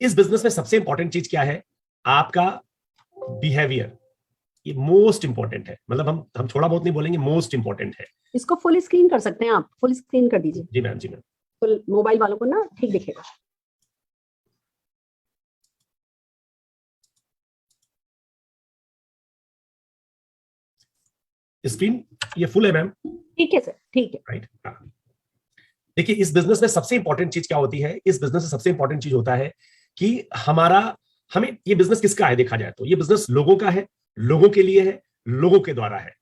इस बिजनेस में सबसे इंपॉर्टेंट चीज क्या है? आपका बिहेवियर, ये मोस्ट इंपॉर्टेंट है। मतलब हम थोड़ा बहुत नहीं बोलेंगे, मोस्ट इंपॉर्टेंट है। इसको फुल स्क्रीन कर सकते हैं आप, फुल स्क्रीन कर दीजिए। जी मैम, जी मैम। फुल मोबाइल वालों को ना ठीक दिखेगा। स्क्रीन ये फुल है मैम? ठीक है सर, ठीक है। राइट। देखिए, इस बिजनेस में सबसे इंपॉर्टेंट चीज क्या होती है? इस बिजनेस में सबसे इंपॉर्टेंट चीज होता है कि हमें ये बिजनेस किसका है देखा जाए तो ये बिजनेस लोगों का है, लोगों के लिए है, लोगों के द्वारा है।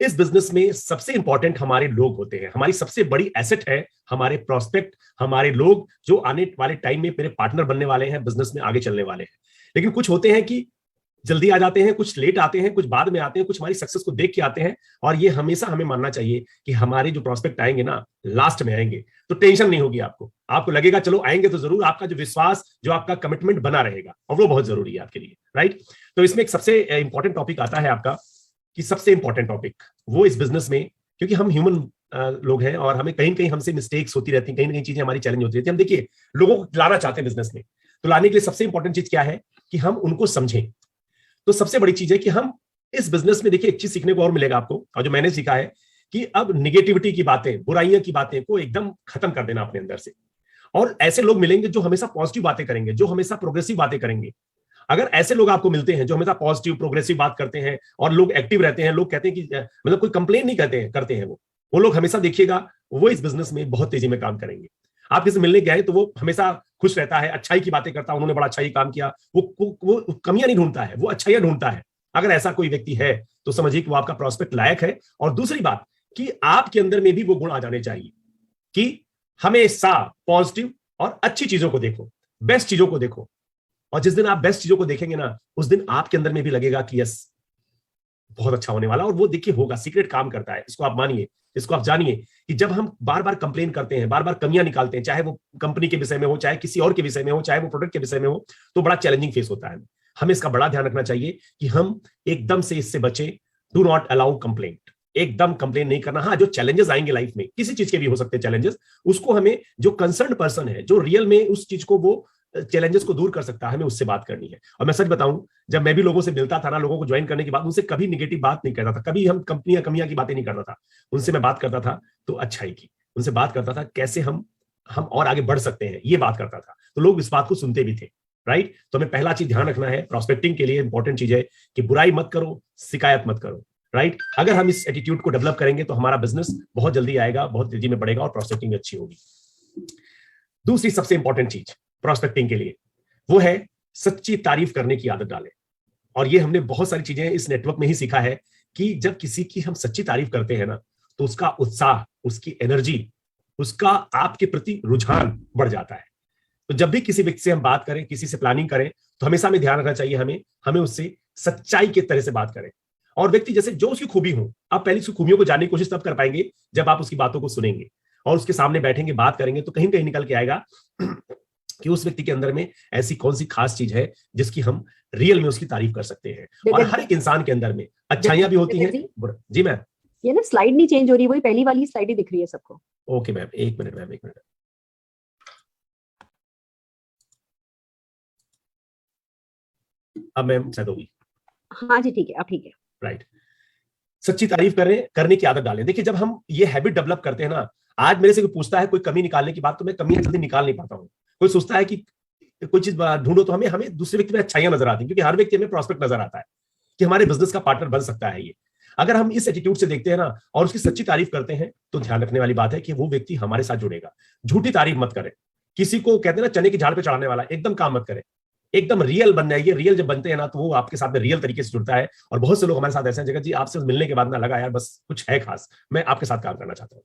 इस बिजनेस में सबसे इंपॉर्टेंट हमारे लोग होते हैं। हमारी सबसे बड़ी एसेट है हमारे प्रोस्पेक्ट, हमारे लोग जो आने वाले टाइम में मेरे पार्टनर बनने वाले हैं, बिजनेस में आगे चलने वाले हैं। लेकिन कुछ होते हैं कि जल्दी आ जाते हैं, कुछ लेट आते हैं, कुछ बाद में आते हैं, कुछ हमारी सक्सेस को देख के आते हैं। और ये हमेशा हमें मानना चाहिए कि हमारे जो प्रोस्पेक्ट आएंगे ना, लास्ट में आएंगे, तो टेंशन नहीं होगी आपको लगेगा चलो आएंगे तो जरूर। आपका जो विश्वास, जो आपका कमिटमेंट बना रहेगा, और वो बहुत जरूरी है आपके लिए, राइट। तो इसमें एक सबसे इंपॉर्टेंट टॉपिक आता है आपका, कि सबसे इंपॉर्टेंट टॉपिक वो इस बिजनेस में, क्योंकि हम ह्यूमन लोग हैं और हमें कहीं कहीं हमसे मिस्टेक्स होती रहती हैं, कहीं ना कहीं चीजें हमारी चैलेंज होती रहती है। हम देखिए लोगों को लाना चाहते हैं बिजनेस में, तो लाने के लिए सबसे इंपॉर्टेंट चीज क्या है कि हम उनको समझें। तो सबसे बड़ी चीज है कि हम इस बिजनेस में, देखिए एक चीज सीखने को और मिलेगा आपको, और जो मैंने सीखा है कि अब निगेटिविटी की बातें, बुराइयां की बातें को एकदम खत्म कर देना अपने अंदर से। और ऐसे लोग मिलेंगे जो हमेशा पॉजिटिव बातें करेंगे, जो हमेशा प्रोग्रेसिव बातें करेंगे। अगर ऐसे लोग आपको मिलते हैं जो हमेशा पॉजिटिव प्रोग्रेसिव बात करते हैं और लोग एक्टिव रहते हैं, लोग कहते हैं कि मतलब कोई कंप्लेन नहीं करते हैं वो लोग हमेशा देखिएगा वो इस बिजनेस में बहुत तेजी में काम करेंगे। आप किसी मिलने गए तो वो हमेशा खुश रहता है, अच्छाई की बातें करता है, उन्होंने बड़ा अच्छा ही काम किया, वो कमियां नहीं ढूंढता है, वो अच्छाइयां ढूंढता है। अगर ऐसा कोई व्यक्ति है तो समझिए कि वो आपका प्रोस्पेक्ट लायक है। और दूसरी बात कि आपके अंदर में भी वो गुण आ जाने चाहिए कि हमेशा पॉजिटिव और अच्छी चीजों को देखो, बेस्ट चीजों को देखो। और जिस दिन आप बेस्ट चीजों को देखेंगे ना, उस दिन आपके अंदर में भी लगेगा कि यस बहुत अच्छा होने वाला। और वो देखिए होगा, सीक्रेट काम करता है, इसको आप मानिए, इसको आप जानिए कि जब हम बार बार कंप्लेन करते हैं, बार बार कमियां निकालते हैं, चाहे वो कंपनी के विषय में हो, चाहे किसी और के विषय में हो, चाहे वो प्रोडक्ट के विषय में हो, तो बड़ा चैलेंजिंग फेस होता है। हमें इसका बड़ा ध्यान रखना चाहिए कि हम एकदम से इससे बचे। डू नॉट अलाउ कंप्लेंट, एकदम कंप्लेन नहीं करना। हाँ, जो चैलेंजेस आएंगे लाइफ में, किसी चीज के भी हो सकते हैं चैलेंजेस, उसको हमें, जो कंसर्न पर्सन है, जो रियल में उस चीज को, वो चैलेंजेस को दूर कर सकता है, हमें उससे बात करनी है। और मैं सच बताऊं, जब मैं भी लोगों से मिलता था ना, लोगों को ज्वाइन करने के बाद, उनसे कभी निगेटिव बात नहीं करता था, कभी हम कंपनियां कमियां की बातें नहीं करता था। उनसे मैं बात करता था तो अच्छाई की, उनसे बात करता था कैसे हम और आगे बढ़ सकते हैं, ये बात करता था। तो लोग इस बात को सुनते भी थे, राइट। तो हमें पहला चीज ध्यान रखना है, प्रोस्पेक्टिंग के लिए इंपॉर्टेंट चीज है कि बुराई मत करो, शिकायत मत करो, राइट। अगर हम इस एटीट्यूड को डेवलप करेंगे तो हमारा बिजनेस बहुत जल्दी आएगा, बहुत तेजी में बढ़ेगा और प्रोस्पेक्टिंग भी अच्छी होगी। दूसरी सबसे इंपॉर्टेंट चीज प्रोस्पेक्टिंग के लिए वो है सच्ची तारीफ करने की आदत डालें। और ये हमने बहुत सारी चीजें इस नेटवर्क में ही सीखा है कि जब किसी की हम सच्ची तारीफ करते हैं ना, तो उसका उत्साह, उसकी एनर्जी, उसका आपके प्रति रुझान बढ़ जाता है। तो जब भी किसी व्यक्ति से हम बात करें, किसी से प्लानिंग करें, तो हमेशा में ध्यान रखना चाहिए हमें उससे सच्चाई के तरह से बात करें। और व्यक्ति जैसे जो उसकी खूबी हो, आप पहले उसकी खूबियों को जानने की कोशिश तब कर पाएंगे जब आप उसकी बातों को सुनेंगे और उसके सामने बैठेंगे, बात करेंगे, तो कहीं कहीं निकल के आएगा कि उस व्यक्ति के अंदर में ऐसी कौन सी खास चीज है जिसकी हम रियल में उसकी तारीफ कर सकते हैं। और हर एक इंसान के अंदर में अच्छाइयां भी होती हैं। जी मैम, ये ना स्लाइड नहीं चेंज हो रही, वही पहली वाली स्लाइड ही दिख रही है सबको। ओके मैम, एक मिनट मैम, एक मिनट। अब मैम शायद होगी। हाँ जी ठीक है, अब ठीक है, राइट। सच्ची तारीफ करने की आदत डालें। देखिए जब हम ये हैबिट डेवलप करते हैं ना, आज मेरे से कोई पूछता है कोई कमी निकालने की बात, तो मैं कमियां जल्दी निकाल नहीं पाता हूँ। कोई सोचता है कि कोई चीज ढूंढो, तो हमें दूसरे व्यक्ति में अच्छाइयां नजर आती हैं, क्योंकि हर व्यक्ति हमें प्रॉस्पेक्ट नजर आता है कि हमारे बिजनेस का पार्टनर बन सकता है ये। अगर हम इस एटीट्यूड से देखते हैं ना और उसकी सच्ची तारीफ करते हैं, तो ध्यान रखने वाली बात है कि वो व्यक्ति हमारे साथ जुड़ेगा। झूठी तारीफ मत करें, किसी को कहते हैं ना चने की झाड़ पे चढ़ाने वाला, एकदम काम मत करें। एकदम रियल बन जाइए। रियल जब बनते हैं ना, तो वो आपके साथ में रियल तरीके से जुड़ता है। और बहुत से लोग हमारे साथ ऐसे हैं, जगत जी आपसे मिलने के बाद ना लगा यार बस कुछ है खास, मैं आपके साथ काम करना चाहता हूँ।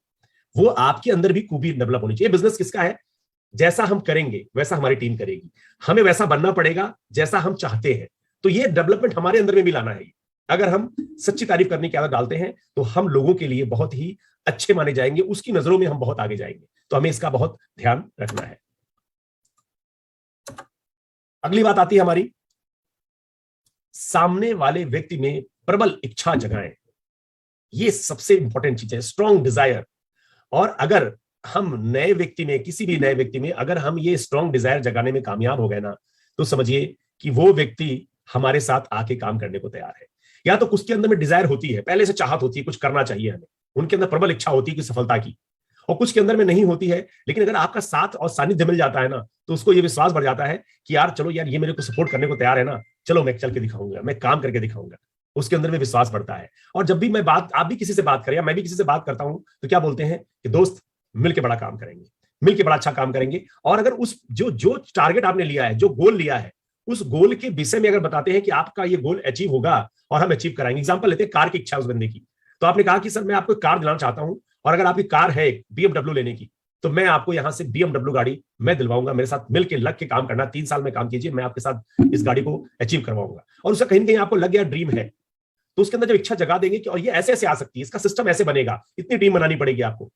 वो आपके अंदर भी खूबी डेवलप होनी चाहिए। बिजनेस किसका है? जैसा हम करेंगे वैसा हमारी टीम करेगी, हमें वैसा बनना पड़ेगा जैसा हम चाहते हैं। तो ये डेवलपमेंट हमारे अंदर में भी लाना है। अगर हम सच्ची तारीफ करने की आदत डालते हैं तो हम लोगों के लिए बहुत ही अच्छे माने जाएंगे, उसकी नजरों में हम बहुत आगे जाएंगे। तो हमें इसका बहुत ध्यान रखना है। अगली बात आती है हमारी, सामने वाले व्यक्ति में प्रबल इच्छा जगाएं। ये सबसे इंपॉर्टेंट चीज है, स्ट्रॉन्ग डिजायर। और अगर हम नए व्यक्ति में, किसी भी नए व्यक्ति में अगर हम ये स्ट्रॉन्ग डिजायर जगाने में कामयाब हो गए ना, तो समझिए कि वो व्यक्ति हमारे साथ आके काम करने को तैयार है। या तो उसके अंदर में डिजायर होती है, पहले से चाहत होती है, कुछ करना चाहिए हमें, उनके अंदर प्रबल इच्छा होती है कि सफलता की, और कुछ के अंदर में नहीं होती है। लेकिन अगर आपका साथ और सानिध्य मिल जाता है ना, तो उसको ये विश्वास बढ़ जाता है कि यार चलो यार, ये मेरे को सपोर्ट करने को तैयार है ना, चलो मैं चल के दिखाऊंगा, मैं काम करके दिखाऊंगा। उसके अंदर में विश्वास बढ़ता है। और जब भी आप भी किसी से बात करें या मैं भी किसी से बात करता हूं, तो क्या बोलते हैं कि दोस्त मिलके बड़ा काम करेंगे, मिलके बड़ा अच्छा काम करेंगे। और अगर उस जो जो टारगेट आपने लिया है, जो गोल लिया है, उस गोल के विषय में अगर बताते हैं कि आपका ये गोल अचीव होगा और हम अचीव कराएंगे। एग्जांपल लेते हैं, कार की इच्छा उस बंदे की, तो आपने कहा कि सर मैं आपको कार दिलाना चाहता हूं, और अगर आपकी कार है BMW लेने की, तो मैं आपको यहां से BMW गाड़ी मैं दिलवाऊंगा, मेरे साथ मिलकर लग के काम करना, 3 साल में काम कीजिए, मैं आपके साथ इस गाड़ी को अचीव करवाऊंगा। और उसका कहीं ना कहीं आपको लग गया ड्रीम है, तो उसके अंदर जब इच्छा जगा देंगे कि और ये ऐसे ऐसे आ सकती है, इसका सिस्टम ऐसे बनेगा, इतनी टीम बनानी पड़ेगी आपको,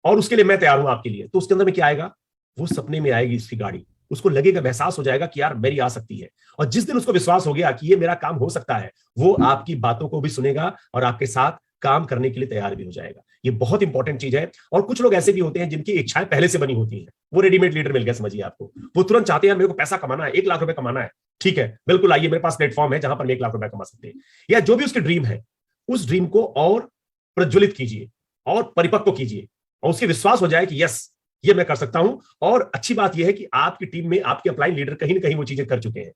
और उसके लिए मैं तैयार हूं आपके लिए, तो उसके अंदर में क्या आएगा, वो सपने में आएगी इसकी गाड़ी, उसको लगेगा, एहसास हो जाएगा कि यार मेरी आ सकती है। और जिस दिन उसको विश्वास हो गया कि ये मेरा काम हो सकता है, वो आपकी बातों को भी सुनेगा और आपके साथ काम करने के लिए तैयार भी हो जाएगा। ये बहुत इंपॉर्टेंट चीज है। और कुछ लोग ऐसे भी होते हैं जिनकी इच्छाएं पहले से बनी होती हैं, वो रेडीमेड लीडर मिल गया समझिए आपको, वो तुरंत चाहते हैं मेरे को पैसा कमाना है, 1 लाख रुपए कमाना है, ठीक है बिल्कुल आइए, मेरे पास प्लेटफॉर्म है जहां पर 1 लाख रुपए कमा सकते हैं। या जो भी उसकी ड्रीम है, उस ड्रीम को और प्रज्वलित कीजिए और परिपक्व कीजिए, और उसके विश्वास हो जाए कि यस ये मैं कर सकता हूं। और अच्छी बात यह है कि आपकी टीम में आपके अपलाइन लीडर कहीं ना कहीं वो चीजें कर चुके हैं।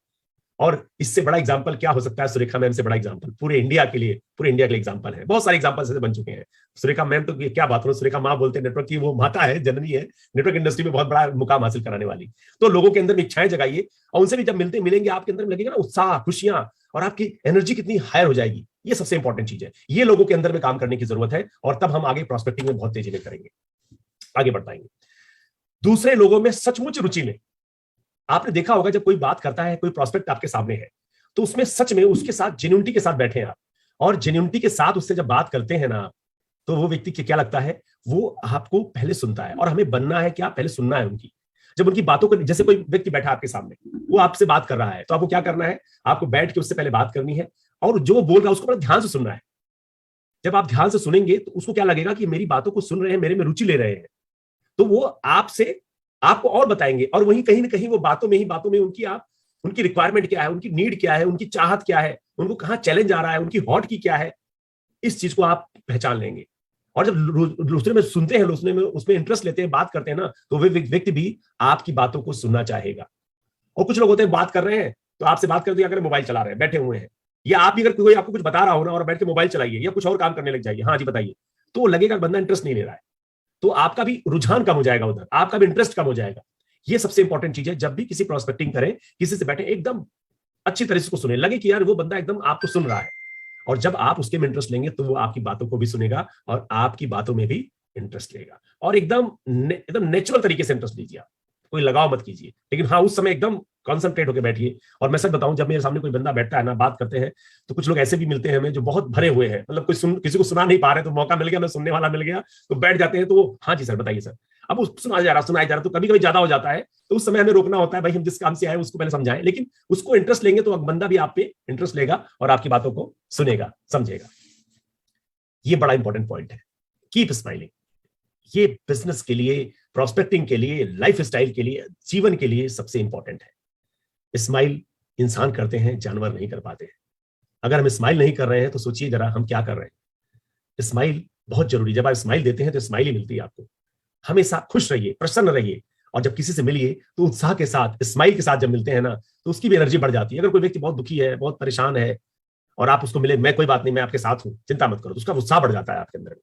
और इससे बड़ा एग्जांपल क्या हो सकता है, सुरेखा मैम से बड़ा एग्जांपल पूरे इंडिया के लिए एग्जांपल है, बहुत सारे एग्जांपल से बन चुके हैं। सुरेखा मैम तो क्या बात करो, सुरेखा माँ बोलते हैं, नेटवर्क की वो माता है, जननी है, नेटवर्क इंडस्ट्री में बहुत बड़ा मुकाम हासिल कराने वाली। तो लोगों के अंदर में इच्छाएं जगाइए, और उनसे भी जब मिलेंगे आपके अंदर में लगेगा ना उत्साह, खुशियां, और आपकी एनर्जी कितनी हायर हो जाएगी। ये सबसे इंपॉर्टेंट चीज है, ये लोगों के अंदर में काम करने की जरूरत है, और तब हम आगे प्रॉस्पेक्टिंग में बहुत तेजी में करेंगे, आगे बढ़ पाएंगे। दूसरे लोगों में सचमुच रुचि लें। आपने देखा होगा जब कोई बात करता है, कोई प्रॉस्पेक्ट आपके सामने है, तो उसमें सच में उसके साथ जेन्युइनिटी के साथ बैठे आप, और जेन्युइनिटी के साथ उससे जब बात करते हैं ना, तो वो व्यक्ति क्या लगता है, वो आपको पहले सुनता है। और हमें बनना है क्या, पहले सुनना है उनकी। जब उनकी बातों को, जैसे कोई व्यक्ति बैठा आपके सामने, वो आपसे बात कर रहा है, तो आपको क्या करना है, आपको बैठ के उससे पहले बात करनी है, और जो बोल रहा है उसको बड़ा ध्यान से सुनना है। जब आप ध्यान से सुनेंगे तो उसको क्या लगेगा कि मेरी बातों को सुन रहे हैं, मेरे में रुचि ले रहे हैं, तो वो आपसे आपको और बताएंगे। और वहीं कहीं ना कहीं वो बातों में उनकी रिक्वायरमेंट क्या है, उनकी नीड क्या है, उनकी चाहत क्या है, उनको कहां चैलेंज आ रहा है, उनकी हॉट की क्या है, इस चीज को आप पहचान लेंगे। और जब दूसरे में सुनते हैं, उसमें इंटरेस्ट लेते हैं, बात करते हैं ना, तो वे व्यक्ति भी आपकी बातों को सुनना चाहेगा। और कुछ लोग होते हैं बात कर रहे हैं, तो आपसे बात करते हैं, मोबाइल चला रहे हैं, बैठे हुए हैं, या आप भी अगर कोई आपको कुछ बता रहा हो ना और बैठ के मोबाइल चलाइए या कुछ और काम करने लग जाइए, हाँ जी बताइए, तो लगेगा बंदा इंटरेस्ट नहीं ले रहा है, तो आपका भी रुझान कम हो जाएगा, उधर आपका भी इंटरेस्ट कम हो जाएगा। ये सबसे इंपॉर्टेंट चीज है। जब भी किसी प्रोस्पेक्टिंग करें, किसी से बैठे, एकदम अच्छी तरह से उसको सुने, लगे कि यार वो बंदा एकदम आपको सुन रहा है। और जब आप उसके में इंटरेस्ट लेंगे, तो वो आपकी बातों को भी सुनेगा और आपकी बातों में भी इंटरेस्ट लेगा। और एकदम नेचुरल तरीके से इंटरेस्ट लीजिए, आप कोई लगाव मत कीजिए, लेकिन हाँ उस समय एकदम कॉन्सेंट्रेट होकर बैठिए। और मैं सच बताऊं, जब मेरे सामने कोई बंदा बैठता है ना, बात करते हैं, तो कुछ लोग ऐसे भी मिलते हैं हमें जो बहुत भरे हुए हैं, मतलब किसी को सुना नहीं पा रहे, तो मौका मिल गया, मैं सुनने वाला मिल गया, तो बैठ जाते हैं, तो वो हाँ जी सर बताइए सर, अब सुनाया जा रहा, तो कभी कभी ज्यादा हो जाता है, तो उस समय हमें रोकना होता है, भाई हम जिस काम से आए उसको पहले समझाएं। लेकिन उसको इंटरेस्ट लेंगे तो बंदा भी आप पे इंटरेस्ट लेगा और आपकी बातों को सुनेगा, समझेगा। ये बड़ा इंपॉर्टेंट पॉइंट है, कीप स्माइलिंग। ये बिजनेस के लिए, प्रोस्पेक्टिंग के लिए, लाइफ स्टाइल के लिए, जीवन के लिए सबसे इंपॉर्टेंट है। स्माइल इंसान करते हैं, जानवर नहीं कर पाते हैं। अगर हम स्माइल नहीं कर रहे हैं, तो सोचिए जरा हम क्या कर रहे हैं। स्माइल बहुत जरूरी, जब आप स्माइल देते हैं तो स्माइल ही मिलती है आपको। हमेशा खुश रहिए, प्रसन्न रहिए, और जब किसी से मिलिए तो उत्साह के साथ, स्माइल के साथ जब मिलते हैं ना, तो उसकी भी एनर्जी बढ़ जाती है। अगर कोई व्यक्ति बहुत दुखी है, बहुत परेशान है, और आप उसको मिले, मैं कोई बात नहीं, मैं आपके साथ हूं, चिंता मत करो, तो उसका उत्साह बढ़ जाता है आपके अंदर।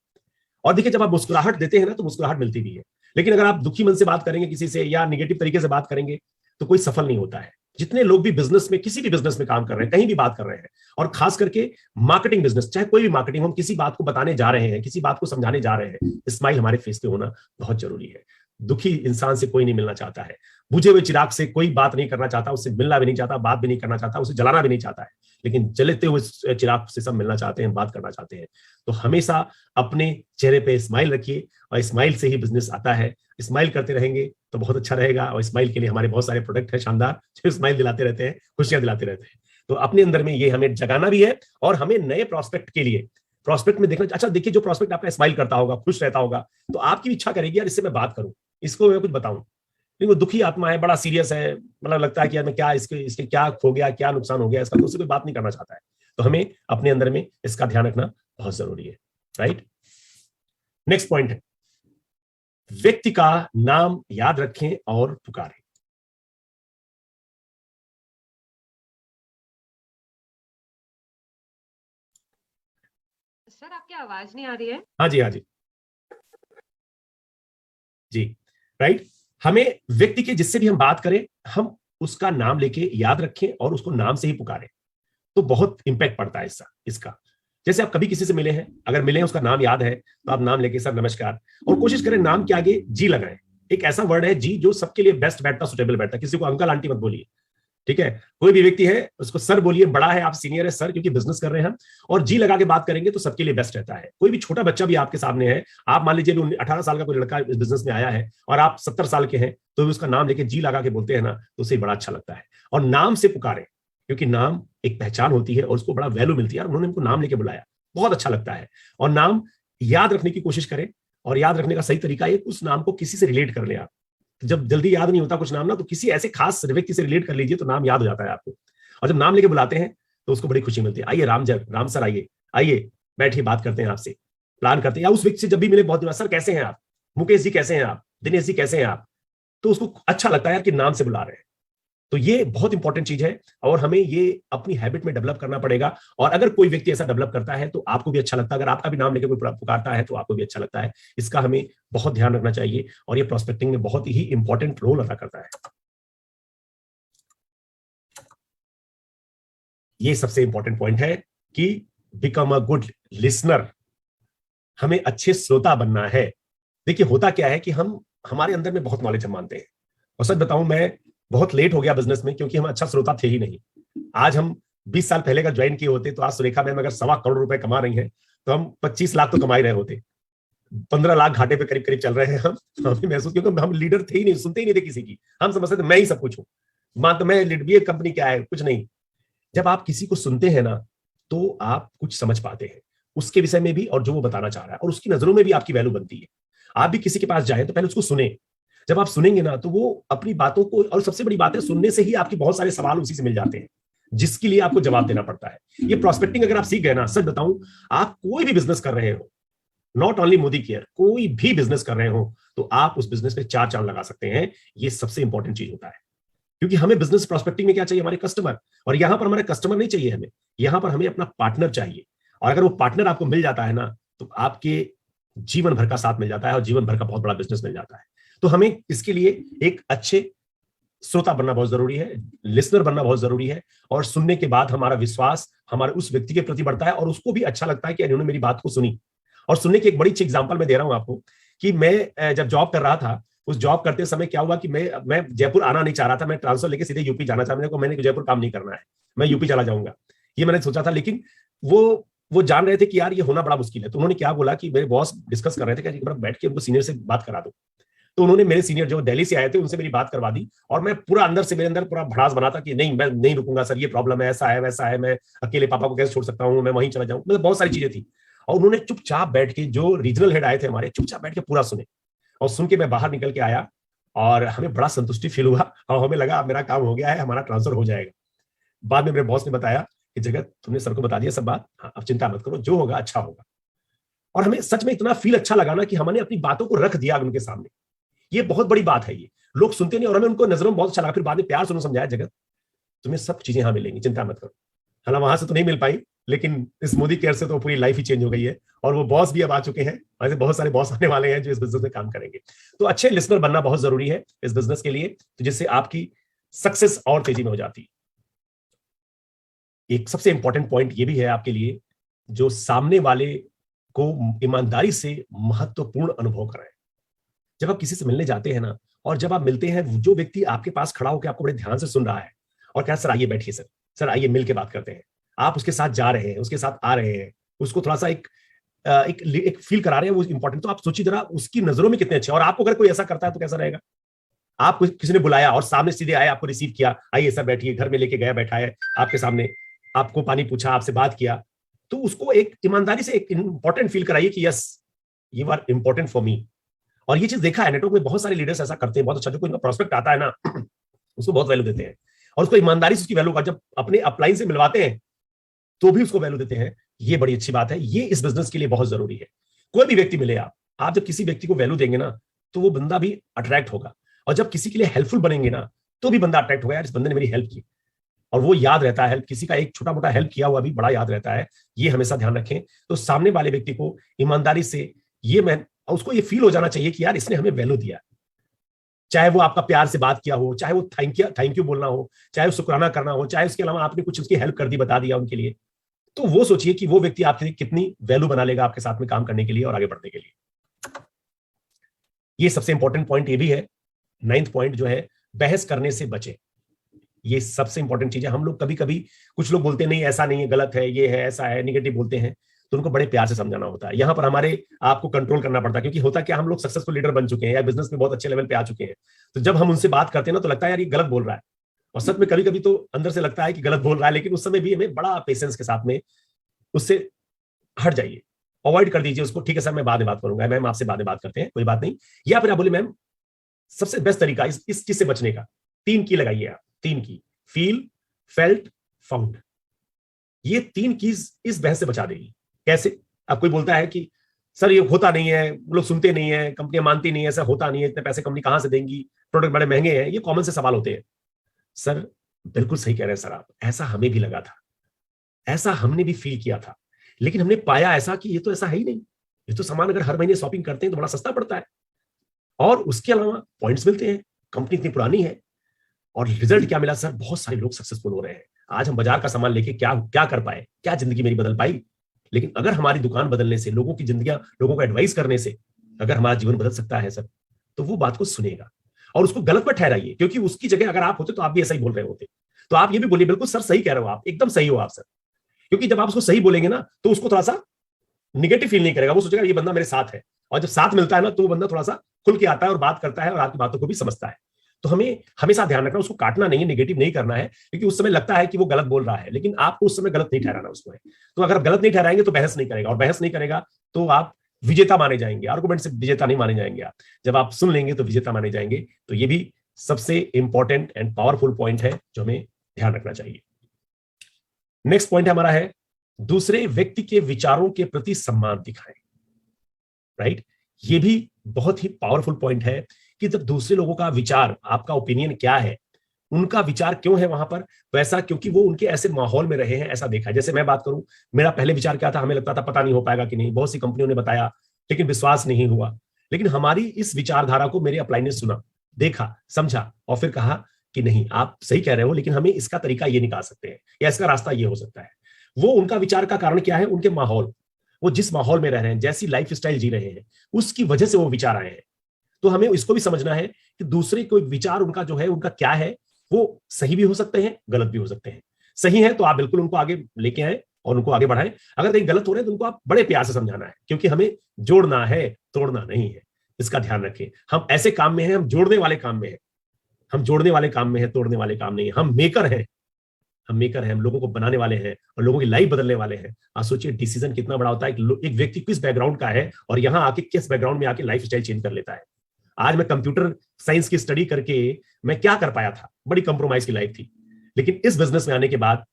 और देखिए, जब आप मुस्कुराहट देते हैं ना, तो मुस्कुराहट मिलती भी है। लेकिन अगर आप दुखी मन से बात करेंगे किसी से, या निगेटिव तरीके से बात करेंगे, तो कोई सफल नहीं होता है। जितने लोग भी बिजनेस में, किसी भी बिजनेस में काम कर रहे हैं, कहीं भी बात कर रहे हैं, और खास करके मार्केटिंग बिजनेस, चाहे कोई भी मार्केटिंग, हम किसी बात को बताने जा रहे हैं, किसी बात को समझाने जा रहे हैं, स्माइल हमारे फेस पे होना बहुत जरूरी है। दुखी इंसान से कोई नहीं मिलना चाहता है, बुझे हुए चिराग से कोई बात नहीं करना चाहता, उससे मिलना भी नहीं चाहता, बात भी नहीं करना चाहता, उसे जलाना भी नहीं चाहता है। लेकिन जलते हुए चिराग से सब मिलना चाहते हैं, बात करना चाहते हैं। तो हमेशा अपने चेहरे पे स्माइल रखिए, और स्माइल से ही बिजनेस आता है। स्माइल करते रहेंगे तो बहुत अच्छा रहेगा। और स्माइल के लिए हमारे बहुत सारे प्रोडक्ट हैं शानदार, जो स्माइल दिलाते रहते हैं, खुशियां दिलाते रहते हैं। तो अपने अंदर में ये हमें जगाना भी है, और हमें नए प्रोस्पेक्ट के लिए प्रॉस्पेक्ट में देखना, अच्छा देखिए जो प्रॉस्पेक्ट आपका स्माइल करता होगा, खुश रहता होगा, तो आपकी भी इच्छा करेगी यार इससे मैं बात करूं, इसको मैं कुछ बताऊं। लेकिन वो दुखी आत्मा है, बड़ा सीरियस है, मतलब लगता है कि यार मैं क्या इसके इसके क्या खो गया, क्या नुकसान हो गया इसका, तो उससे कोई बात नहीं करना चाहता है। तो हमें अपने अंदर में इसका ध्यान रखना बहुत जरूरी है, राइट। नेक्स्ट पॉइंट है, व्यक्ति का नाम याद रखें और पुकारें। सर आपकी आवाज नहीं आ रही है। हाँ जी, हाँ जी, जी, राइट। हमें व्यक्ति के जिससे भी हम बात करें, हम उसका नाम लेके याद रखें और उसको नाम से ही पुकारें, तो बहुत इंपैक्ट पड़ता है इसका। जैसे आप कभी किसी से मिले हैं, अगर मिले हैं उसका नाम याद है, तो आप नाम लेके सर नमस्कार, और कोशिश करें नाम के आगे जी लगाएं। एक ऐसा वर्ड है जी जो सबके लिए बेस्ट बैठता, सुटेबल बैठता। किसी को अंकल आंटी मत बोलिए, ठीक है। कोई भी व्यक्ति है उसको सर बोलिए, बड़ा है आप सीनियर है सर, क्योंकि बिजनेस कर रहे हैं हम, और जी लगा के बात करेंगे तो सबके लिए बेस्ट रहता है। कोई भी छोटा बच्चा भी आपके सामने है, आप मान लीजिए 18 साल का कोई लड़का इस बिजनेस में आया है और आप 70 साल के हैं, तो भी उसका नाम लेके जी लगा के बोलते हैं ना, तो उसे बड़ा अच्छा लगता है। और नाम से पुकारें, क्योंकि नाम एक पहचान होती है और उसको बड़ा वैल्यू मिलती है, उन्होंने हमको नाम लेके बुलाया, बहुत अच्छा लगता है। और नाम याद रखने की कोशिश करें, और याद रखने का सही तरीका है उस नाम को किसी से रिलेट कर लें आप। जब जल्दी याद नहीं होता कुछ नाम ना, तो किसी ऐसे खास व्यक्ति से रिलेट कर लीजिए, तो नाम याद हो जाता है आपको। और जब नाम लेके बुलाते हैं तो उसको बड़ी खुशी मिलती है। आइए राम सर आइए, आइए बैठिए, बात करते हैं आपसे, प्लान करते हैं। या उस व्यक्ति से जब भी मिले बहुत दिन बाद, सर कैसे हैं आप, मुकेश जी कैसे हैं आप, दिनेश जी कैसे हैं आप, तो उसको अच्छा लगता है कि नाम से बुला रहे हैं। तो ये बहुत इंपॉर्टेंट चीज है और हमें ये अपनी हैबिट में डेवलप करना पड़ेगा। और अगर कोई व्यक्ति ऐसा डेवलप करता है तो आपको भी अच्छा लगता है, अगर आपका भी नाम लेकर कोई पुकारता है तो आपको भी अच्छा लगता है। इसका हमें बहुत ध्यान रखना चाहिए और ये प्रोस्पेक्टिंग में बहुत ही इंपॉर्टेंट रोल अदा करता है। ये सबसे इंपॉर्टेंट पॉइंट है कि बिकम अ गुड लिसनर, हमें अच्छे श्रोता बनना है। देखिए होता क्या है कि हम हमारे अंदर में बहुत नॉलेज हम मानते हैं, और सच बताऊं मैं बहुत लेट हो गया बिजनेस में, क्योंकि हम अच्छा श्रोता थे ही नहीं। आज हम 20 साल पहले का ज्वाइन किए होते तो आज सुरेखा मैम अगर 1.25 करोड़ रुपए कमा रही हैं, तो हम 25 लाख तो कमा ही रहे होते। 15 लाख घाटे पे करीब करीब चल रहे हैं हम। हमें महसूस, क्योंकि हम लीडर थे ही नहीं, सुनते ही नहीं थे किसी की, हम समझते थे मैं ही सब कुछ हूं। मान तो मैं लीड, ये कंपनी क्या है, कुछ नहीं। जब आप किसी को सुनते हैं ना, तो आप कुछ समझ पाते हैं उसके विषय में भी, और जो वो बताना चाह रहा है, और उसकी नजरों में भी आपकी वैल्यू बनती है। आप भी किसी के पास जाए तो पहले उसको सुने। जब आप सुनेंगे ना, तो वो अपनी बातों को, और सबसे बड़ी बात है सुनने से ही आपके बहुत सारे सवाल उसी से मिल जाते हैं, जिसके लिए आपको जवाब देना पड़ता है। ये प्रोस्पेक्टिंग अगर आप सीख गए ना, सच बताऊं, आप कोई भी बिजनेस कर रहे हो, नॉट ओनली मोदी केयर, कोई भी बिजनेस कर रहे हो, तो आप उस बिजनेस पे 4 चांद लगा सकते हैं। ये सबसे इंपॉर्टेंट चीज होता है, क्योंकि हमें बिजनेस प्रोस्पेक्टिंग में क्या चाहिए, हमारे कस्टमर। और यहां पर हमारे कस्टमर नहीं चाहिए हमें, यहां पर हमें अपना पार्टनर चाहिए। और अगर वो पार्टनर आपको मिल जाता है ना, तो आपके जीवन भर का साथ मिल जाता है और जीवन भर का बहुत बड़ा बिजनेस मिल जाता है। तो हमें इसके लिए एक अच्छे श्रोता बनना बहुत जरूरी है, लिसनर बनना बहुत जरूरी है। और सुनने के बाद हमारा विश्वास हमारे उस व्यक्ति के प्रति बढ़ता है, और उसको भी अच्छा लगता है कि इन्होंने मेरी बात को सुनी। और सुनने की एक बड़ी अच्छी एग्जांपल मैं दे रहा हूं आपको, कि मैं जब जॉब कर रहा था, उस जॉब करते समय क्या हुआ कि मैं जयपुर आना नहीं चाह रहा था, मैं ट्रांसफर लेके सीधे यूपी जाना चाह रहा था। मैंने जयपुर काम नहीं करना है, मैं यूपी चला जाऊंगा, ये मैंने सोचा था। लेकिन वो जान रहे थे कि यार ये होना बड़ा मुश्किल है। तो उन्होंने क्या बोला कि मेरे बॉस डिस्कस कर रहे थे कि एक बार बैठ के उनको सीनियर से बात करा दो। तो उन्होंने मेरे सीनियर जो दिल्ली से आए थे उनसे मेरी बात करवा दी, और मैं पूरा अंदर से, मेरे अंदर पूरा भड़ास बना था कि नहीं मैं नहीं रुकूंगा सर, ये प्रॉब्लम है, ऐसा है वैसा है, मैं अकेले पापा को कैसे छोड़ सकता हूँ, मैं वहीं चला जाऊँ, मतलब बहुत सारी चीजें थी। और उन्होंने चुपचाप बैठ के, जो रीजनल हेड आए थे हमारे, चुपचाप बैठ के पूरा सुने। और सुन के मैं बाहर निकल के आया, और हमें बड़ा संतुष्टि फील हुआ, और हमें लगा अब मेरा काम हो गया है, हमारा ट्रांसफर हो जाएगा। बाद में मेरे बॉस ने बताया कि जगत तुमने सर को बता दिया सब बात, हाँ अब चिंता मत करो, जो होगा अच्छा होगा। और हमें सच में इतना फील अच्छा लगा ना कि हमने अपनी बातों को रख दिया उनके सामने। ये बहुत बड़ी बात है, ये लोग सुनते नहीं, और हमें उनको नजरों में बहुत अच्छा लगा। फिर बाद में प्यार से उन्होंने समझाया, जगत तुम्हें सब चीजें यहां मिलेंगी, चिंता मत करो। हालांकि वहां से तो नहीं मिल पाई, लेकिन इस मोदी केयर से तो पूरी लाइफ ही चेंज हो गई है। और वो बॉस भी अब आ चुके हैं, ऐसे बहुत सारे बॉस आने वाले हैं जो इस बिजनेस में काम करेंगे। तो अच्छे लिसनर बनना बहुत जरूरी है इस बिजनेस के लिए, तो जिससे आपकी सक्सेस और तेजी में हो जाती है। एक सबसे इंपॉर्टेंट पॉइंट ये भी है आपके लिए, जो सामने वाले को ईमानदारी से महत्वपूर्ण अनुभव कराएं। जब आप किसी से मिलने जाते हैं ना, और जब आप मिलते हैं, जो व्यक्ति आपके पास खड़ा होकर आपको बड़े ध्यान से सुन रहा है और क्या सर आइए बैठिए, सर आइए मिल के बात करते हैं, आप उसके साथ जा रहे हैं, उसके साथ आ रहे हैं, उसको थोड़ा सा एक फील करा रहे हैं, वो इंपॉर्टेंट। तो आप सोचिए जरा उसकी नजरों में कितने अच्छे। और आपको अगर कोई ऐसा करता है तो कैसा रहेगा। आप किसी ने बुलाया और सामने सीधे आए, आपको रिसीव किया, आइए सर बैठिए, घर में लेके गया, बैठा है आपके सामने, आपको पानी पूछा, आपसे बात किया, तो उसको एक ईमानदारी से एक इंपॉर्टेंट फील कराइए कि yes you are important for me. और ये चीज देखा है नेटवर्क में, बहुत सारे लीडर्स ऐसा करते हैं, बहुत अच्छा, जो कोई प्रोस्पेक्ट आता है ना उसको बहुत वैल्यू देते हैं, और उसको ईमानदारी से उसकी वैल्यू का जब अपने अपलाइन से मिलवाते हैं तो भी उसको वैल्यू देते हैं। ये बड़ी अच्छी बात है, ये इस बिजनेस के लिए बहुत जरूरी है। कोई भी व्यक्ति मिले, आप जब किसी व्यक्ति को वैल्यू देंगे ना तो वो बंदा भी अट्रैक्ट होगा, और जब किसी के लिए हेल्पफुल बनेंगे ना तो भी बंदा अट्रैक्ट होगा, यार इस बंदे ने मेरी हेल्प की, और वो याद रहता है। हेल्प, किसी का एक छोटा मोटा हेल्प किया हुआ भी बड़ा याद रहता है, ये हमेशा ध्यान रखें। तो सामने वाले व्यक्ति को ईमानदारी से उसको ये फील हो जाना चाहिए कि यार इसने हमें वैल्यू दिया, चाहे वो आपका प्यार से बात किया हो, चाहे वो थैंक यू बोलना हो, चाहे वो शुक्राना करना हो, चाहे उसके अलावा आपने कुछ उसकी हेल्प कर दी, बता दिया उनके लिए, तो वो सोचिए कि वो व्यक्ति आपके लिए कितनी वैल्यू बना लेगा आपके साथ में काम करने के लिए और आगे बढ़ने के लिए। ये सबसे इंपॉर्टेंट पॉइंट ये भी है। 9th पॉइंट जो है, बहस करने से बचे। ये सबसे इंपॉर्टेंट चीज है। हम लोग कभी कभी, कुछ लोग बोलते नहीं ऐसा नहीं है, गलत है, ये है, ऐसा है, निगेटिव बोलते हैं, तो उनको बड़े प्यार से समझाना होता है। यहां पर हमारे आपको कंट्रोल करना पड़ता है, क्योंकि होता क्या, हम लोग सक्सेसफुल लीडर बन चुके हैं या बिजनेस में बहुत अच्छे लेवल पे आ चुके हैं, तो जब हम उनसे बात करते हैं ना तो लगता है यार ये गलत बोल रहा है, और सच में कभी कभी तो अंदर से लगता है कि गलत बोल रहा है, लेकिन उस समय भी हमें बड़ा पेशेंस के साथ में उससे हट जाइए, अवॉइड कर दीजिए उसको। ठीक है सर, मैं बाद में बात करूंगा, मैम आपसे बाद में बात करते हैं, कोई बात नहीं। या फिर आप बोले मैम, सबसे बेस्ट तरीका इस चीज से बचने का 3 की लगाइए आप, 3 की, फील, फेल्ट, फाउंड। ये 3 कीज इस बहस से बचा देगी। कैसे? अब कोई बोलता है कि सर ये होता नहीं है, लोग सुनते नहीं है, कंपनियां मानती नहीं है, ऐसा होता नहीं है, इतने पैसे कंपनी कहां से देंगी, प्रोडक्ट बड़े महंगे हैं, ये कॉमन से सवाल होते हैं। सर बिल्कुल सही कह रहे हैं सर आप, ऐसा हमें भी लगा था, ऐसा हमने भी फील किया था, लेकिन हमने पाया ऐसा कि ये तो ऐसा है ही नहीं, ये तो सामान अगर हर महीने शॉपिंग करते हैं तो बड़ा सस्ता पड़ता है, और उसके अलावा पॉइंट्स मिलते हैं, कंपनी इतनी पुरानी है, और रिजल्ट क्या मिला सर, बहुत सारे लोग सक्सेसफुल हो रहे हैं। आज हम बाजार का सामान लेके क्या क्या कर पाए, क्या जिंदगी मेरी बदल पाई, लेकिन अगर हमारी दुकान बदलने से, लोगों की जिंदगियां, लोगों को एडवाइस करने से अगर हमारा जीवन बदल सकता है सर, तो वो बात को सुनेगा, और उसको गलत मत ठहराइए, क्योंकि उसकी जगह अगर आप होते तो आप भी ऐसा ही बोल रहे होते। तो आप ये भी बोलिए, बिल्कुल सर सही कह रहे हो आप, एकदम सही हो आप सर, क्योंकि जब आप उसको सही बोलेंगे ना तो उसको थोड़ा सा निगेटिव फील नहीं करेगा, वो सोचेगा ये बंदा मेरे साथ है, और जब साथ मिलता है ना तो वो बंदा थोड़ा सा खुल के आता है और बात करता है और आपकी बातों को भी समझता है। तो हमें हमेशा ध्यान रखना, उसको काटना नहीं है, नेगेटिव नहीं करना है, क्योंकि उस समय लगता है कि वो गलत बोल रहा है, लेकिन आपको उस समय गलत नहीं ठहराना उसको है। तो अगर गलत नहीं ठहराएंगे तो बहस नहीं करेगा, और बहस नहीं करेगा तो आप विजेता माने जाएंगे, आर्गुमेंट से विजेता नहीं माने जाएंगे आप, जब आप सुन लेंगे तो विजेता माने जाएंगे। तो ये भी सबसे इंपॉर्टेंट एंड पावरफुल पॉइंट है जो हमें ध्यान रखना चाहिए। नेक्स्ट पॉइंट हमारा है, दूसरे व्यक्ति के विचारों के प्रति सम्मान दिखाएं। राइट, ये भी बहुत ही पावरफुल पॉइंट है कि जब दूसरे लोगों का विचार, आपका ओपिनियन क्या है, उनका विचार क्यों है वहां पर, वैसा क्योंकि वो उनके ऐसे माहौल में रहे हैं, ऐसा देखा है। जैसे मैं बात करूं, मेरा पहले विचार क्या था, हमें लगता था पता नहीं हो पाएगा कि नहीं, बहुत सी कंपनियों ने बताया लेकिन विश्वास नहीं हुआ, लेकिन हमारी इस विचारधारा को मेरे अपलाइन ने सुना, देखा, समझा, और फिर कहा कि नहीं आप सही कह रहे हो, लेकिन हमें इसका तरीका ये निकाल सकते हैं, या इसका रास्ता ये हो सकता है। वो उनका विचार का कारण क्या है, उनके माहौल, वो जिस माहौल में रह रहे हैं, जैसी लाइफ स्टाइल जी रहे हैं, उसकी वजह से वो विचार आए हैं। तो हमें इसको भी समझना है कि दूसरे कोई विचार उनका जो है, उनका क्या है, वो सही भी हो सकते हैं, गलत भी हो सकते हैं। सही है तो आप बिल्कुल उनको आगे लेके आए और उनको आगे बढ़ाएं, अगर कहीं गलत हो रहे हैं तो उनको आप बड़े प्यार से समझाना है, क्योंकि हमें जोड़ना है, तोड़ना नहीं है। इसका ध्यान रखें, हम ऐसे काम में हैं, हम जोड़ने वाले काम में हैं, हम जोड़ने वाले काम में हैं, तोड़ने वाले काम नहीं है। हम मेकर हैं, हम मेकर हैं, हम लोगों को बनाने वाले हैं और लोगों की लाइफ बदलने वाले हैं। आप सोचिए डिसीजन कितना बड़ा होता है, एक व्यक्ति किस बैकग्राउंड का है और यहां आके किस बैकग्राउंड में आके लाइफ स्टाइल चेंज कर लेता है। आज मैं कंप्यूटर साइंस की स्टडी करके मैं क्या कर पाया था, बड़ी कंप्रोमाइज की लाइफ थी, लेकिन इस बिजनेस में आने के बाद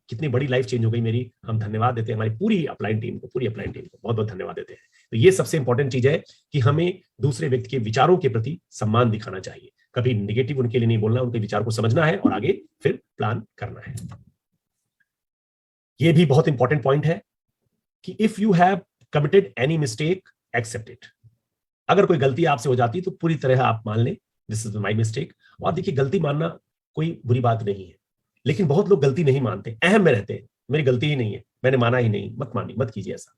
कितनी बड़ी लाइफ चेंज हो गई मेरी। हम धन्यवाद देते हैं हमारी पूरी अपलाइन टीम को, बहुत बहुत धन्यवाद देते हैं। तो ये सबसे इंपॉर्टेंट चीज है कि हमें दूसरे व्यक्ति के विचारों के प्रति सम्मान दिखाना चाहिए, कभी निगेटिव उनके लिए नहीं बोलना, उनके विचार को समझना है और आगे फिर प्लान करना है। ये भी बहुत इंपॉर्टेंट पॉइंट है कि if you have committed any mistake, accept it. अगर कोई गलती आपसे हो जाती तो पूरी तरह आप मान लें दिस इज माय मिस्टेक। और देखिए, गलती मानना कोई बुरी बात नहीं है, लेकिन बहुत लोग गलती नहीं मानते, अहम में रहते हैं, मेरी गलती ही नहीं है, मैंने माना ही नहीं। मत कीजिए ऐसा।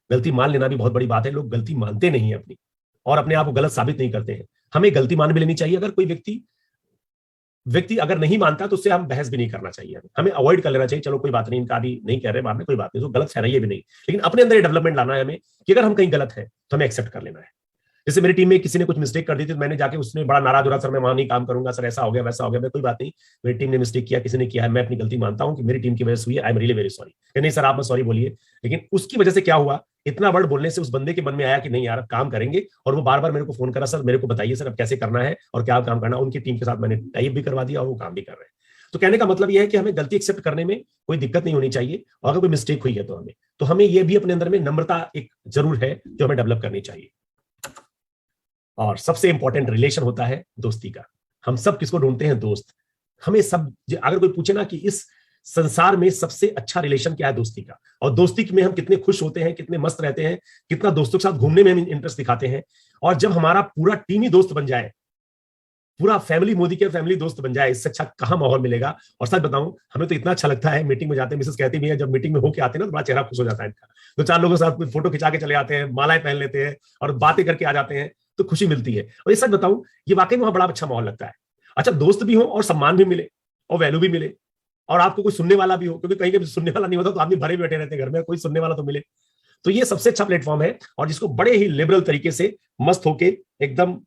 गलती मान लेना भी बहुत बड़ी बात है। लोग गलती मानते नहीं है अपनी, और अपने आप को गलत साबित नहीं करते हैं। हमें गलती मान भी लेनी चाहिए। अगर कोई व्यक्ति अगर नहीं मानता तो उससे हम बहस भी नहीं करना चाहिए, हमें अवॉइड कर लेना चाहिए। चलो कोई बात नहीं, इनका भी नहीं कह रहे बाद में, कोई बात नहीं, तो गलत ठहराइए भी नहीं, लेकिन अपने अंदर डेवलपमेंट लाना है हमें कि अगर हम कहीं गलत है तो हमें एक्सेप्ट कर लेना है। जैसे मेरी टीम में किसी ने कुछ मिस्टेक कर दी थी तो मैंने जाके, उसने बड़ा नाराज हो रहा, सर मैं वहां नहीं काम करूंगा, सर ऐसा हो गया वैसा हो गया। मैं, कोई बात नहीं, मेरी टीम ने मिस्टेक किया, किसी ने किया है, मैं अपनी गलती मानता हूं कि मेरी टीम की वजह से हुई है, I am really very sorry. नहीं सर आप मैं सॉरी बोलिए। लेकिन उसकी वजह से क्या हुआ, इतना वर्ड बोलने से उस बंदे के मन में आया कि नहीं यार अब काम करेंगे, और वो बार बार मेरे को फोन करा, सर मेरे को बताइए सर अब कैसे करना है और क्या काम करना। उनकी टीम के साथ मैंने टाइप भी करवा दिया और वो काम भी कर रहे हैं। तो कहने का मतलब यह है कि हमें गलती एक्सेप्ट करने में कोई दिक्कत नहीं होनी चाहिए, और अगर कोई मिस्टेक हुई है तो हमें यह भी अपने अंदर में नम्रता एक जरूर है जो हमें डेवलप करनी चाहिए। और सबसे इंपॉर्टेंट रिलेशन होता है दोस्ती का। हम सब किसको ढूंढते हैं, दोस्त। हमें सब, अगर कोई पूछे ना कि इस संसार में सबसे अच्छा रिलेशन क्या है, दोस्ती का। और दोस्ती में हम कितने खुश होते हैं, कितने मस्त रहते हैं, कितना दोस्तों के साथ घूमने में हम इंटरेस्ट दिखाते हैं। और जब हमारा पूरा टीम ही दोस्त बन जाए, पूरा फैमिली मोदी के फैमिली दोस्त बन जाए, इससे अच्छा कहां माहौल मिलेगा। और सच बताऊं, हमें तो इतना अच्छा लगता है, मीटिंग में जाते हैं, मिसेस कहती भी है, जब मीटिंग में होके आते हैं ना तो बड़ा चेहरा खुश हो जाता है इनका। दो चार लोगों के साथ फोटो खिंचा के चले आते हैं, मालाएं पहन लेते हैं और बातें करके आ जाते हैं, तो खुशी मिलती है। और ये सच बताऊं, ये वाकई में वहां बड़ा अच्छा माहौल लगता है। अच्छा, दोस्त भी हो और सम्मान भी मिले और वैल्यू भी मिले, और आपको कोई सुनने वाला भी हो, क्योंकि कहीं कहीं सुनने वाला नहीं होता तो आदमी भरे बैठे रहते हैं घर में, कोई सुनने वाला तो मिले। तो ये सबसे अच्छा प्लेटफॉर्म है, और जिसको बड़े ही लिबरल तरीके से मस्त होके एकदम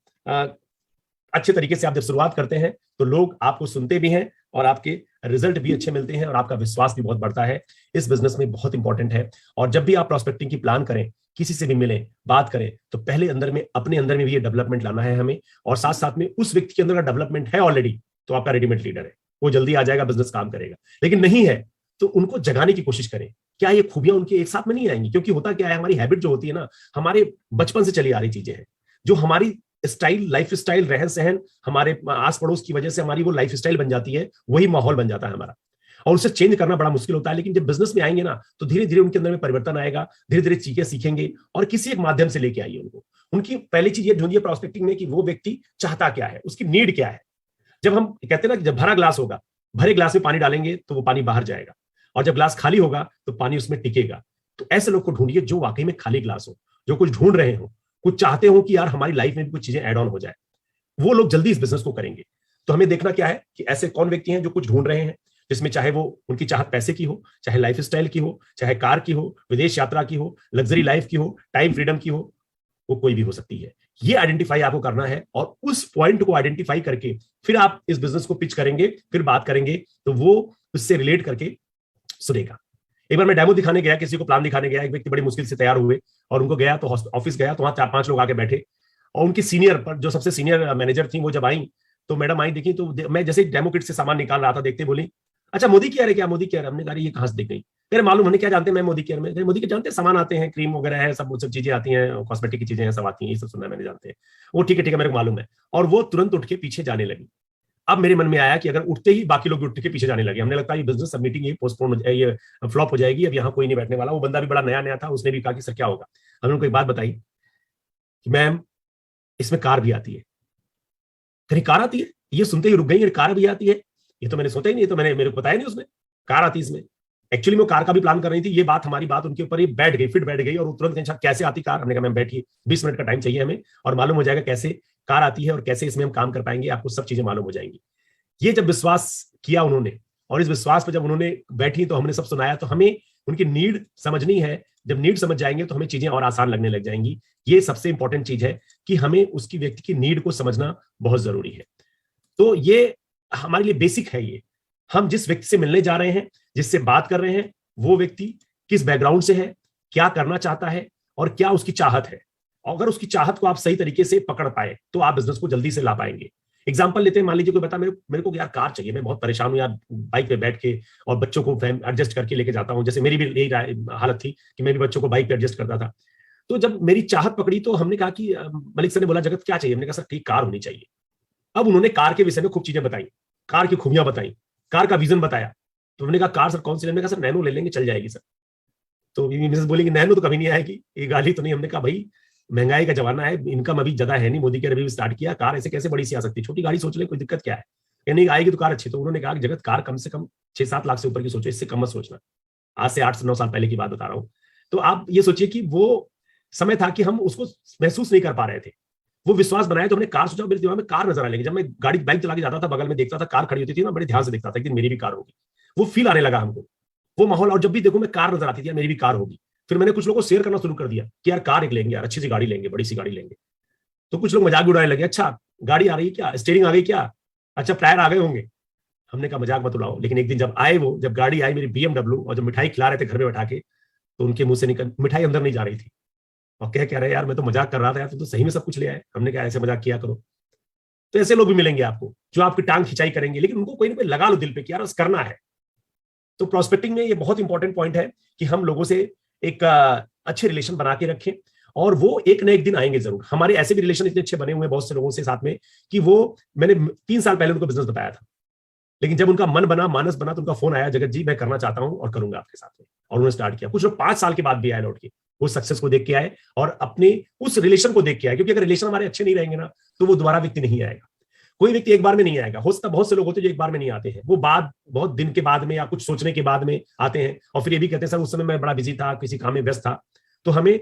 अच्छे तरीके से आप जब शुरुआत करते हैं तो लोग आपको सुनते भी हैं और आपके रिजल्ट भी अच्छे मिलते हैं और आपका विश्वास भी बहुत बढ़ता है। इस बिजनेस में बहुत इंपॉर्टेंट है। और जब भी आप प्रॉस्पेक्टिंग की प्लान करें, किसी से भी मिलें, बात करें, तो पहले अंदर में, अपने अंदर में भी ये डेवलपमेंट लाना है हमें, और साथ साथ में उस व्यक्ति के अंदर का डेवलपमेंट है ऑलरेडी तो आपका रेडीमेड लीडर है, वो जल्दी आ जाएगा, बिजनेस काम करेगा। लेकिन नहीं है तो उनको जगाने की कोशिश करें। क्या ये खूबियां उनके एक साथ में नहीं आएंगी? क्योंकि होता क्या है, हमारी हैबिट जो होती है ना, हमारे बचपन से चली आ रही चीजें हैं, जो हमारी स्टाइल, लाइफ स्टाइल, रहन सहन, हमारे आस पड़ोस की वजह से हमारी वो लाइफ स्टाइल बन जाती है, वही माहौल बन जाता है हमारा, और उसे चेंज करना बड़ा मुश्किल होता है। लेकिन जब बिजनेस में आएंगे ना तो धीरे धीरे उनके अंदर में परिवर्तन आएगा, धीरे धीरे चीजें सीखेंगे, और किसी एक माध्यम से लेके आइए उनको। उनकी पहली चीज ये ढूंढिए प्रॉस्पेक्टिंग में कि वो व्यक्ति चाहता क्या है, उसकी नीड क्या है। जब हम कहते हैं ना, जब भरा ग्लास होगा, भरे ग्लास में पानी डालेंगे तो वो पानी बाहर जाएगा, और जब ग्लास खाली होगा तो पानी उसमें टिकेगा। तो ऐसे लोग को ढूंढिए जो वाकई में खाली ग्लास हो, जो कुछ ढूंढ रहे हो, कुछ चाहते हो कि यार हमारी लाइफ में भी कुछ चीजें ऐड ऑन हो जाए, वो लोग जल्दी इस बिजनेस को करेंगे। तो हमें देखना क्या है कि ऐसे कौन व्यक्ति हैं जो कुछ ढूंढ रहे हैं, जिसमें चाहे वो उनकी चाहत पैसे की हो, चाहे लाइफ स्टाइल की हो, चाहे कार की हो, विदेश यात्रा की हो, लग्जरी लाइफ की हो, टाइम फ्रीडम की हो, वो कोई भी हो सकती है। ये आइडेंटिफाई आपको करना है, और उस पॉइंट को आइडेंटिफाई करके फिर आप इस बिजनेस को पिच करेंगे, फिर बात करेंगे, तो वो उससे रिलेट करके सुनेगा। एक बार मैं डेमो दिखाने गया, किसी को प्लान दिखाने गया, एक व्यक्ति बड़ी मुश्किल से तैयार हुए, और उनको गया तो ऑफिस गया तो वहां 4-5 लोग आके बैठे, और उनकी सीनियर पर, जो सबसे सीनियर मैनेजर थी, वो जब आई तो मैडम आई, देखी तो मैं जैसे डेमो किट से सामान निकाल रहा था, देखते बोली, अच्छा मोदी केयर है क्या, मोदी केयर। हमने कहा ये कहां से दिख गई? मेरे मालूम, हमने क्या जानते हैं, मैं मोदी केयर में, मोदी के जानते हैं, सामान आते हैं, क्रीम वगैरह है, सब चीजें आती हैं, कॉस्मेटिक की चीजें हैं, सब आती हैं, ये सब सुनना मैंने जानते हैं। वो ठीक है मेरे को मालूम है। और वो तुरंत उठ के पीछे जाने लगी। अब मेरे मन में आया कि अगर उठते ही बाकी लोग उठ के पीछे जाने लगे, हमने लगता है ये बिजनेस सब मीटिंग ये पोस्टपोन, ये फ्लॉप हो जाएगी, अब यहाँ कोई नहीं बैठने वाला। वो बंदा भी बड़ा नया नया था, उसने भी कहा कि सर क्या होगा। हमने उनको एक बात बताई कि मैम इसमें कार भी आती है। कहीं कार आती है? ये सुनते ही रुक गई, कार भी आती है, ये तो मैंने सोचा ही नहीं, तो मेरे को बताया नहीं उसने कार आती इसमें। एक्चुअली वो कार का भी प्लान कर रही थी, ये बात, हमारी बात उनके ऊपर ये बैठ गई, फिट बैठ गई, और तुरंत कहीं कैसे आती कार। हमने कहा मैम बैठिए, 20 मिनट का टाइम चाहिए हमें, और मालूम हो जाएगा कैसे कार आती है और कैसे इसमें हम काम कर पाएंगे, आपको सब चीजें मालूम हो जाएंगी। ये जब विश्वास किया उन्होंने, और इस विश्वास पर जब उन्होंने बैठी तो हमने सब सुनाया, तो हमें उनकी नीड समझनी है। जब नीड समझ जाएंगे तो हमें चीजें और आसान लगने लग जाएंगी। ये सबसे इंपॉर्टेंट चीज है कि हमें उसकी व्यक्ति की नीड को समझना बहुत जरूरी है। तो ये हमारे लिए बेसिक है। ये हम जिस व्यक्ति से मिलने जा रहे हैं, जिससे बात कर रहे हैं, वो व्यक्ति किस बैकग्राउंड से है, क्या करना चाहता है, और क्या उसकी चाहत है। अगर उसकी चाहत को आप सही तरीके से पकड़ पाए तो आप बिजनेस को जल्दी से ला पाएंगे। एग्जाम्पल लेते हैं, मान लीजिए कोई बता, मेरे को यार कार चाहिए, मैं बहुत परेशान हूं यार, बाइक पे बैठ के और बच्चों को एडजस्ट करके लेके जाता हूं। जैसे मेरी भी यही हालत थी कि मैं भी बच्चों को बाइक पे एडजस्ट करता था। तो जब मेरी चाहत पकड़ी तो हमने कहा कि मलिक सर ने बोला जगत क्या चाहिए, हमने कहा सर ठीक कार होनी चाहिए। अब उन्होंने कार के विषय में खूब चीजें बताई, कार की खूबियां बताई, कार का विजन बताया। तो हमने कहा कार सर कौन सी? हमने कहा सर नैनो ले लेंगे, चल जाएगी सर। तो मिसेस बोलेंगे नैनो तो कभी नहीं आएगी, ये गाली तो नहीं। हमने कहा भाई महंगाई का जमाना है, इनकम अभी ज्यादा है नहीं, मोदी के अभी स्टार्ट किया, कार ऐसे कैसे बड़ी सी आ सकती है, छोटी गाड़ी सोच ले, कोई दिक्कत क्या है, नहीं आएगी तो कार अच्छी। तो उन्होंने कहा कि जगत कार कम से कम 6-7 लाख से ऊपर की सोचो, इससे कम मत सोचना। आज से 8 से 9 साल पहले की बात बता रहा हूं। तो आप ये सोचिए कि वो समय था कि हम उसको महसूस नहीं कर पा रहे थे, वो विश्वास बनाया। तो हमने कार सोचा, मेरे दिमाग में कार नजर आने लगी। जब मैं गाड़ी बाइक चला के जाता था, बगल में देखता था कार खड़ी होती थी ना, बड़े ध्यान से देखता था कि मेरी भी कार होगी, वो फील आने लगा हमको, वो माहौल। और जब भी देखो मैं कार नजर आती थी, मेरी भी कार होगी। फिर मैंने कुछ लोगों को शेयर करना शुरू कर दिया कि यार कार एक लेंगे यार, अच्छी सी गाड़ी लेंगे, बड़ी सी गाड़ी लेंगे। तो कुछ लोग मजाक भी उड़ाने लगे, अच्छा गाड़ी आ रही है क्या, स्टीयरिंग आ गई क्या, अच्छा टायर आ गए होंगे। हमने कहा मजाक मत उड़ाओ। लेकिन एक दिन जब आए वो, जब गाड़ी आई मेरी BMW, और जब मिठाई खिला रहे थे घर में बैठा के, तो उनके मुंह से निकल मिठाई अंदर नहीं जा रही थी, और कह रहे यार मैं तो मजाक कर रहा था यार, तुम तो सही में सब कुछ ले आए। हमने कहा ऐसे मजाक किया करो। तो ऐसे लोग भी मिलेंगे आपको जो आपकी टांग खिंचाई करेंगे, लेकिन उनको कोई ना कोई लगा लो दिल पे कि यार बस करना है। तो प्रोस्पेक्टिंग में ये बहुत इंपॉर्टेंट पॉइंट है कि हम लोगों से एक अच्छे रिलेशन बना के रखें, और वो एक न एक दिन आएंगे जरूर। हमारे ऐसे भी रिलेशन इतने अच्छे बने हुए हैं बहुत से लोगों से साथ में, कि वो मैंने 3 साल पहले उनको बिजनेस बताया था, लेकिन जब उनका मन बना, मानस बना, तो उनका फोन आया, जगत जी मैं करना चाहता हूं और करूंगा आपके साथ में, और उन्होंने स्टार्ट किया। कुछ लोग 5 साल के बाद भी आए लौट के, वो सक्सेस को देख के आए और अपने उस रिलेशन को देख के आए, क्योंकि अगर रिलेशन हमारे अच्छे नहीं रहेंगे ना, तो वो दोबारा व्यक्ति नहीं आएगा। कोई व्यक्ति एक बार में नहीं आएगा। हो सकता बहुत से लोग होते हैं जो एक बार में नहीं आते हैं, वो बहुत दिन के बाद में या कुछ सोचने के बाद में आते हैं, और फिर ये भी कहते हैं सर उस समय मैं बड़ा बिजी था, किसी काम में व्यस्त था। तो हमें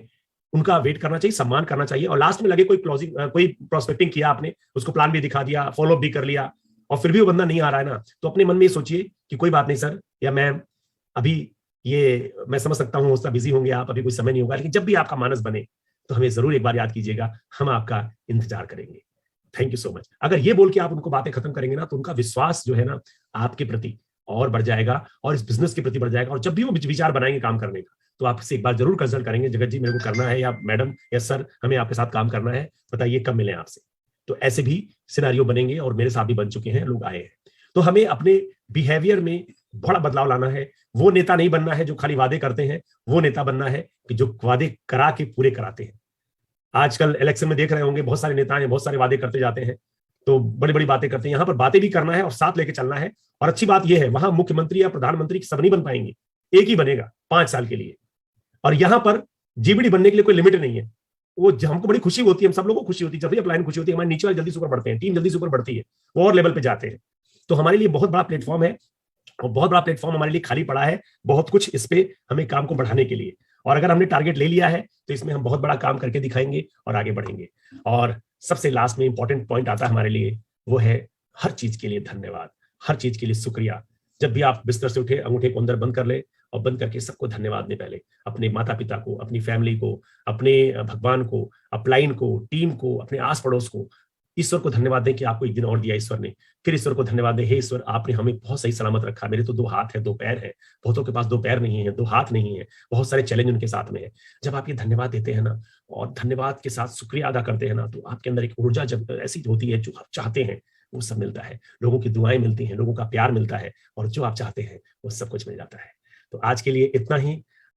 उनका वेट करना चाहिए, सम्मान करना चाहिए, और लास्ट में लगे कोई प्रोस्पेक्टिंग किया आपने, उसको प्लान भी दिखा दिया, फॉलोअप भी कर लिया, और फिर भी वो बंदा नहीं आ रहा है ना, तो अपने मन में ये सोचिए कि कोई बात नहीं सर, या मैम, अभी ये मैं समझ सकता हूँ उसका बिजी होंगे आप, अभी कोई समय नहीं होगा, लेकिन जब भी आपका मानस बने तो हमें जरूर एक बार याद कीजिएगा, हम आपका इंतजार करेंगे। Thank you so much. अगर ये बोल के आप उनको बातें खत्म करेंगे ना, तो उनका विश्वास जो है ना आपके प्रति और बढ़ जाएगा, और इस बिजनेस के प्रति बढ़ जाएगा, और जब भी वो विचार बनाएंगे काम करने का, तो आपसे एक बार जरूर कंसल्ट करेंगे, जगत जी मेरे को करना है, या मैडम या सर हमें आपके साथ काम करना है, बताइए कब मिले आपसे। तो ऐसे भी सिनेरियो बनेंगे, और मेरे साथ भी बन चुके हैं, लोग आए हैं। तो हमें अपने बिहेवियर में बड़ा बदलाव लाना है। वो नेता नहीं बनना है जो खाली वादे करते हैं, वो नेता बनना है कि जो वादे करा के पूरे कराते हैं। आजकल इलेक्शन में देख रहे होंगे, बहुत सारे नेता हैं, बहुत सारे वादे करते जाते हैं, तो बड़ी बड़ी बातें करते हैं। यहाँ पर बातें भी करना है और साथ लेके चलना है। और अच्छी बात यह है, वहां मुख्यमंत्री या प्रधानमंत्री सब नहीं बन पाएंगे, एक ही बनेगा 5 साल के लिए, और यहाँ पर जीबीडी बनने के लिए कोई लिमिट नहीं है। वो हमको बड़ी खुशी होती है, हम सब लोगों को खुशी होती है, जब भी अपलाइन खुशी होती है, हमारे नीचे वाले जल्दी से ऊपर बढ़ते हैं, टीम जल्दी से ऊपर बढ़ती है, वो और लेवल पे जाते हैं। तो हमारे लिए बहुत बड़ा प्लेटफॉर्म है, और बहुत बड़ा प्लेटफॉर्म हमारे लिए खाली पड़ा है, बहुत कुछ इस पे हमें काम को बढ़ाने के लिए। और अगर हमने टारगेट ले लिया है तो इसमें हम बहुत बड़ा काम करके दिखाएंगे और आगे बढ़ेंगे। और सबसे लास्ट में इंपॉर्टेंट पॉइंट आता है हमारे लिए, वो है हर चीज के लिए धन्यवाद, हर चीज के लिए शुक्रिया। जब भी आप बिस्तर से उठे, अंगूठे को अंदर बंद कर ले, और बंद करके सबको धन्यवाद दें। पहले अपने माता पिता को, अपनी फैमिली को, अपने भगवान को, अपलाइन को, टीम को, अपने आस पड़ोस को, ईश्वर को धन्यवाद दें कि आपको एक दिन और दिया ईश्वर ने। फिर ईश्वर को धन्यवाद दें, हे ईश्वर आपने हमें बहुत सही सलामत रखा, मेरे तो 2 हाथ है 2 पैर है, बहुतों के पास 2 पैर नहीं है, 2 हाथ नहीं है, बहुत सारे चैलेंज उनके साथ में है। जब आप ये धन्यवाद देते हैं ना, और धन्यवाद के साथ शुक्रिया अदा करते हैं ना, तो आपके अंदर एक ऊर्जा जब ऐसी होती है, जो आप चाहते हैं वो सब मिलता है। लोगों की दुआएं मिलती हैं, लोगों का प्यार मिलता है, और जो आप चाहते हैं वो सब कुछ मिल जाता है। तो आज के लिए इतना ही।